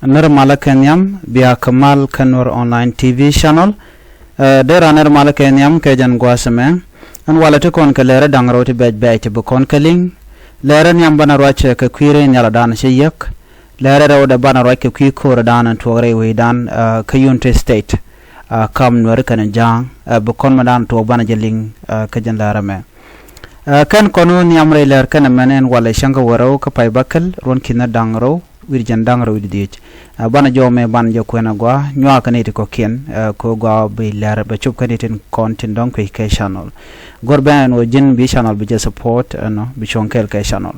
Nirmala Kenyam via Kamal Kanur online TV channel. Dera nirmala Kenyam kejan guasame. And wala to kon kalera dangroti bed to bukon kaling. Lera nyam bana roche ka kwire nyala dan shayak. Lera roda bana roche kwi kora dan and tuare we dan kayunte state. Kam Nuer kan jang bukon madan to bana jeling kajan lara me. Kan konu nyamre ler kan manen wala shanga waro ka pay bakal ron kina dangro wirjan dangro widich bana jome ban jo kwena gwa nywa kaneti ko ken ko gwa be ler ba chup kaneti content don ko ke channel gorban o jin bi channel bi support no bi chonkel ke channel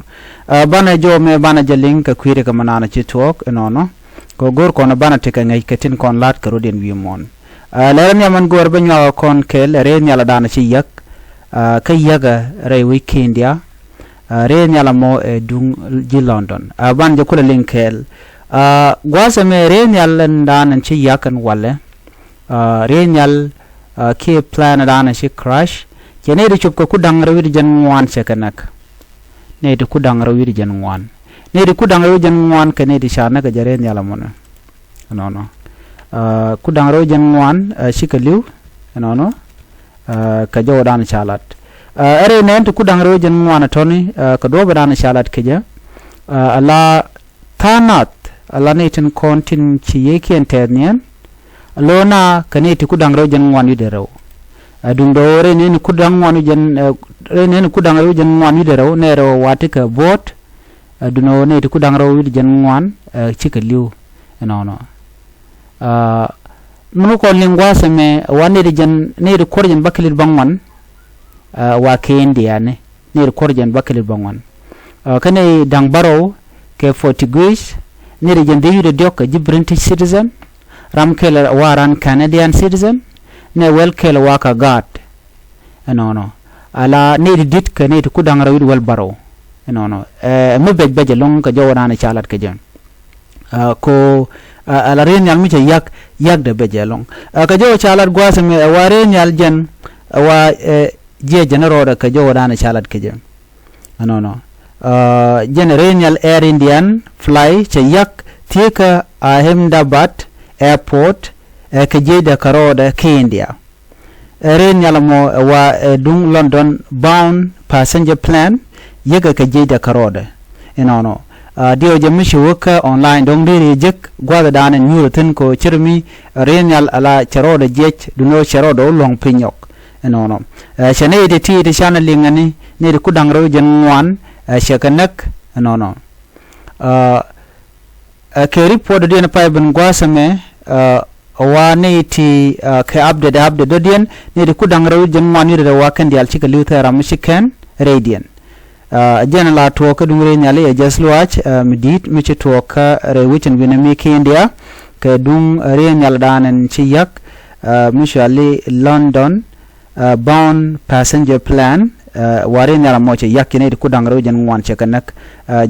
bana jome bana jeling ka kwire ka manana ci tok no ko gor kono bana te ka ngai ketin kon lat ka rodin wi mon ler nyaman gor ba nywa kon kel re nyala dana ci yak kayaga re weekend ya re nyala mo dung ji London ban je kula linkel gwasa me re nyal ndan ci yakan wale re nyal ke plan dan ci crash jene de chup ko kudang rawi jan wan sekanak ne de kudang rawi jan wan ne de kudang rawi jan wan kane de shana ga jare nyala mo no kudang rawi jan wan shikaliw no ka jodan chalat are nen to kudang ro jen wana toni ka do badan chalat keja ala tanat ala neten kontin ci yeki enternien lona kaneti kudang ro jen wan yidero dum do re nen kudang wan jen re nen kudang ro jen wan yidero nero watika bot duno neti kudang ro jen wan cikaliw no munu ko lingwa seme wane de jan ne de korjen bakelir bangwan wa kendi ane ne de korjen bakelir bangwan kane dang baro ke Portuguese ne de jan de yude dok ji British citizen ram kel waran Canadian citizen ne wel kel waka gat no ala ne de dit ke ne de kudang rawid wel baro no mo bej long ka jawrana chalat ke jan ko ala ren yal mi yak de bejelong ka jo chalat gwasa me ware nyal jen wa je genero da ka jo dana chalat ke jen no general air indian fly che yak tika ahmedabad airport ka je da karo da ke india ren yal mo wa dung london bound passenger plan yaga ka je da karo da no dio jamishi woka online dong diri jek gwada dana nyurutin ko chirmi renyal ala charoda jech duno charoda long pinyok no chane de ti de chana lingani ne de kudang ro jenwan shakanak no ke report de na pay ben gwasame wa ne ti ke update do den ne de kudang ro jenwan ni de wakan dial chika lutha ramshikan radian general to ka dungre nyale just watch midit michi to ka re wichin binami ki india ka dung re nyal danen chi yak mishali london bound passenger plan ware nyala mo chi yak ne ku dangro jen wan che kanak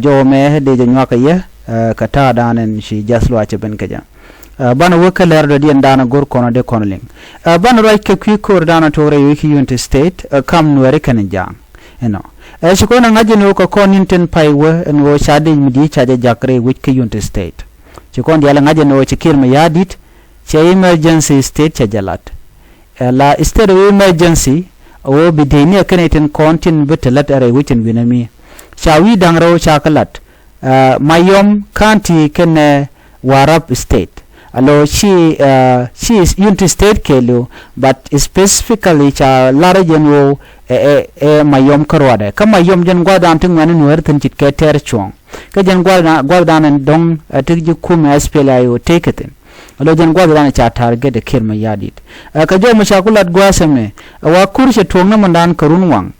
jo me de je nyaka ye ka ta danen shi just watch ben ka ja bana woka ler do dien dana gor kono de konoling bana right ke kwi kor dana to re wiki unit state kam Nuer kan jang shikona ngaje no ko koninten paywe en wo shade midi chaje jakre which ke unit state shikon diala ngaje no chikir me yadit che emergency state chajalat la state emergency o bideni kaneten kontin betelat are which en binami shawi dangro chakalat mayom county ken warap state alo she is unit state kelo but specifically cha larajen wo mayom karwada kama yom jen gwadam tin ngani Nuer tin chit ke ter chong ka jen gwadam dong tiji kum spela yo taketin alo jen gwadam cha target de kirma yadit ka jo mushakulat gwasame wa kurshe tongna mandan karun wang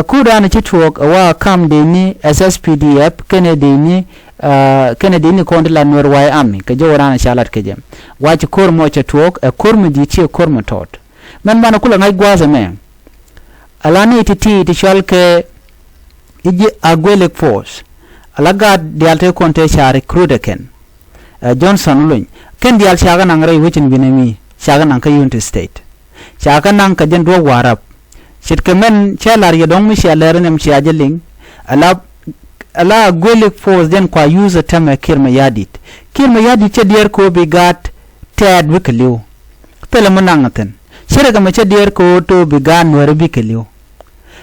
kudan chi tok wa kam de ni SSPDF kene de ni kondla Nuer wai ami ka jo rana shalat ke jem wa chi kormo cha tok kormo di chi kormo tot men bana kula ngai gwasame alani ti shalke iji agwelek force alaga dialte konte share krudeken Johnson luñ ken dial shaga nang ray wichin binami shaga nang ka unit state shaga nang ka jen do warap shit kemen chalar yedong mi shalar nem shajeling ala ala gwelik force den kwa use tama kirma yadit che dier ko bigat tɛt bikeliu tele manangaten shiraka mache dier ko to bigan nuääri bikeliu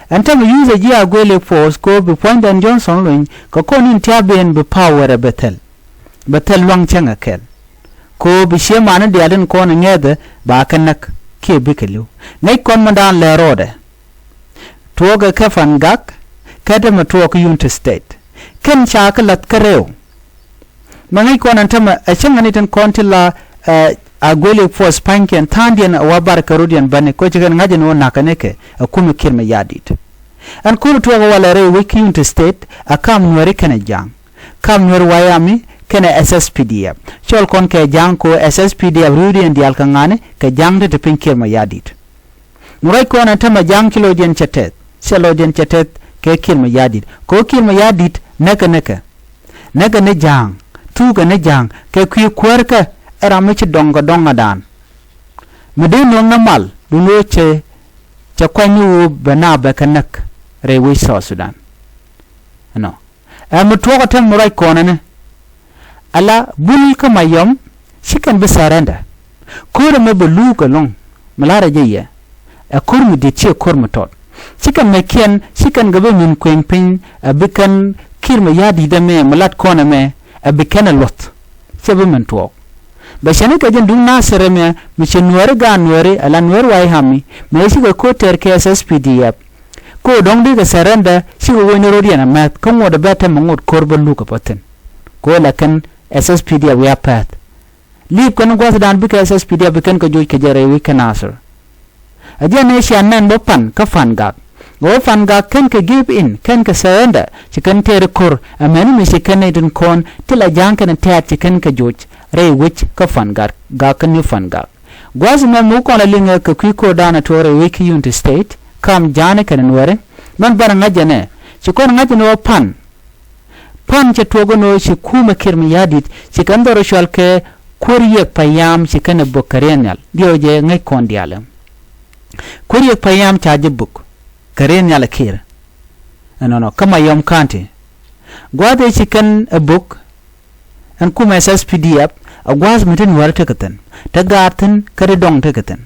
antama use ji a gwelik force ko bi point and Johnson lun ko konin tiaben bi power betel wang changa kel ko bi shemana dialen ko na ngede ba kanak ke bikeliu nay kon mandan le rode toga kafan gak kada matuok unit state ken chakalat kareo mangai kon antama achanga nitan kontila a gwelik force panken tandian wabar karudian bane ko chigan ngajen wona kaneke akumi kirma yadit an kuru tuwa wala re wiki unit state akam nuääri kene jang kam nuer wayami kene SSPDF chol kon ke jang ko SSPDF rudi and dial kangane ke jang de pin kirma yadit nurai ko na tama jang kilo den chatet selo den chatet ke kirma yadit ko kirma yadit neka ne jang tu ga ne jang ke kwi kwerka era michi donga dan mede no ngamal dulo che kwanyu bana ba kanak rewi Sudan no am to tan murai konane ala bul ka mayom shikan bisaranda kore me bulu ka long malara jeya a kurmu de che kurmu tot shikan me ken shikan gabe min kwempin abikan kirma yadi da me malat kona me abikan lot sebe men to bashane ka jen dun nasere me miche nuääri ga nuääri ala nuer wai hami me shiga ko ter ke SSPDF ko dong de ga saranda shiga woni rodiana mat kan woda beta mangot korba luka paten ko la kan SSPDF we apat lip kan gwas dan bi ka SSPDF kan ka joy ke jare we kan asur aja ne shan nan bo pan ka fan gak go fan gak kan ka give in kan ka saranda chikan ter kor amani mi shikan ne dun kon tila jang kan tat chikan ka joy re which ka fan gak kan ni fan gak gwas me mu kon la linga ka ko dana tore wiki unit state kam jane kan nuääri man bar ngajane chikon ngajano pan che togo no shi kuma kirma yadit chikan doro shalke kuriye payam chikane bokarenyal dioje ngai kon dialam kuriye payam chaje buk karenyal kir no kama yom kanti gwade chikan a book an kuma SSPDF agwaz mitin war takatan tagaten kare dong takatan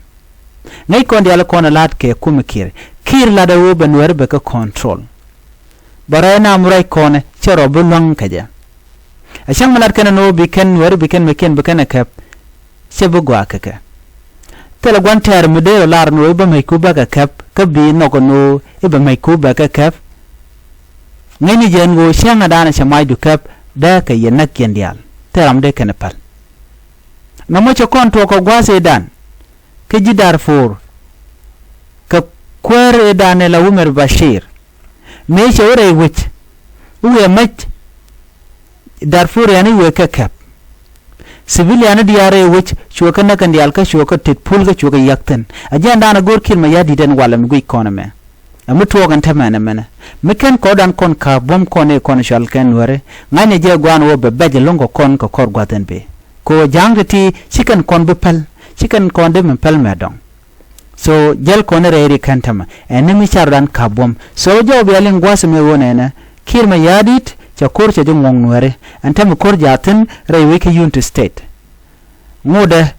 ngai kon diala kon lat ke kuma kir lada wo benwer be ka control barana murai kon chero bulwang kaja ashang malat kana no biken wer biken meken biken kap sebu gwa kaka tela gwantar mudero lar no ba mai kuba ka kap ka bi no ko no iba mai kuba ka kap ngani jen go shanga dana shamai du kap da ka yenak yendial teram de kana pal no mo kon to ko gwase dan ke jidar for ka kwere dane la Umar Bashir me shawara wich uwe mach Darfur yani we ka kap civilian diare wich shuka na kan dial ka shuka tit pul ga shuka yakten ajanda na gor kirma yadi den wala mi economy amu to gan tamana mana miken ko dan kon ka bom kone kon shal ken wore ngane je gwan wo be beje longo kon ko kor gwaten be ko jangati chicken kon be pal chicken kon de men pal medong so jel kon reeri kantama enemi chardan ka bom so jo be alen gwase me wonena kirma yadit cha korcha de ngong nuere antam kor jaten rewe ke unit state ngode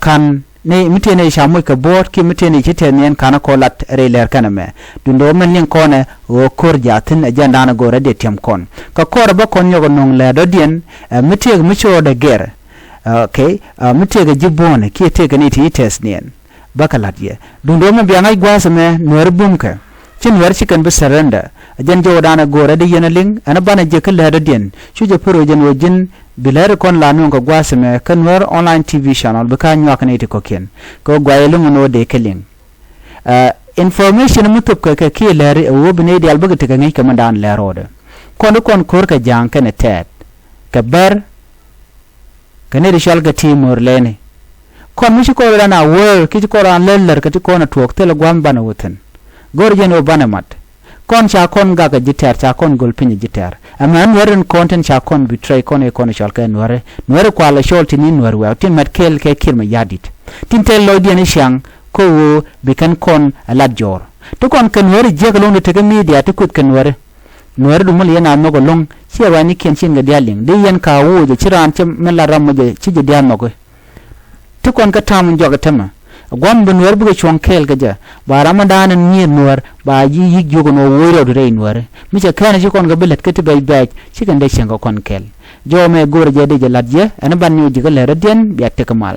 kan ne mitene shamoy ka bot ki mitene chiten kana kolat reler kaname dundo men len kone o kor jaten ajanda na gore de tem kon ka kor ba kon yogo nong le do dien miteg micho de ger okay miteg jibone ki tege ni ti test nien bakalat ye dundo men biangai gwasame nuer bumka chin wer chicken be surrender ajan jodana gore de yenaling ana bana je kala do dien chuje pro jen wojin bilar kon la no ko gwasame kanwer online tv channel be kan yak ne ti ko ken ko gwayelung no de keling information mutup ka ki lari wo bine di albaga te ngai kamandan lerode kon kor ka jang kan thtɛt ka ber kan ri shal ga timor lene kon mi ko rana wer ki ko ran leller ka ti ko na tuok tele gwam bana wuten gorjen o bana mat kon cha kon ga jiter cha kon gol pin jiter aman weren content cha kon betray kon e kon shal ka nuere kwa la shol tin nuer wa tin mat kel ke kirma yadit tin tel lo dien shang ko wo bikan kon alat jor to kon kan nuer je ga lo te media to kut kan nuer nuer du mul yana no golong chi wa ni ken chin ga dialing de yan ka wo je chiran che mela ram je chi je dian no go to kon ka tam jo ga tama gwam bu nuer bu ga chon kel ga ja ba ramadan ni nuer ba yi jogo no wo ro de nuer mi che kana chi kon ga belet ke te bay bay chi kan de shen ga kon kel jo me gor je de je lat je ana ban ni ji ga le radien bi atte kamal